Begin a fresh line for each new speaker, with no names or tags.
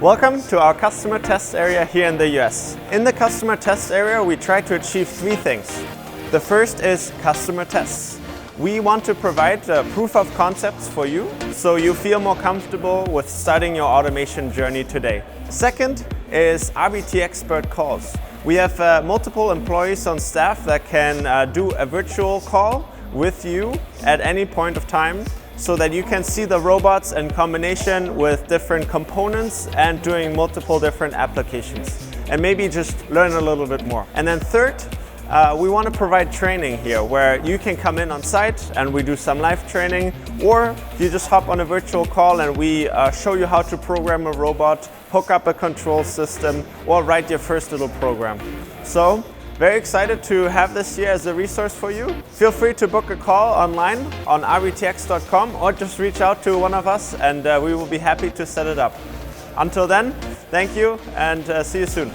Welcome to our customer test area here in the US. In the customer test area, we try to achieve three things. The first is customer tests. We want to provide proof of concepts for you, so you feel more comfortable with starting your automation journey today. Second is RBTXpert calls. We have multiple employees on staff that can do a virtual call with you at any point of time, so that you can see the robots in combination with different components and doing multiple different applications, and maybe just learn a little bit more. And then third, we want to provide training here where you can come in on site and we do some live training, or you just hop on a virtual call and we show you how to program a robot, hook up a control system, or write your first little program. So, very excited to have this here as a resource for you. Feel free to book a call online on rbtx.com or just reach out to one of us and we will be happy to set it up. Until then, thank you and see you soon.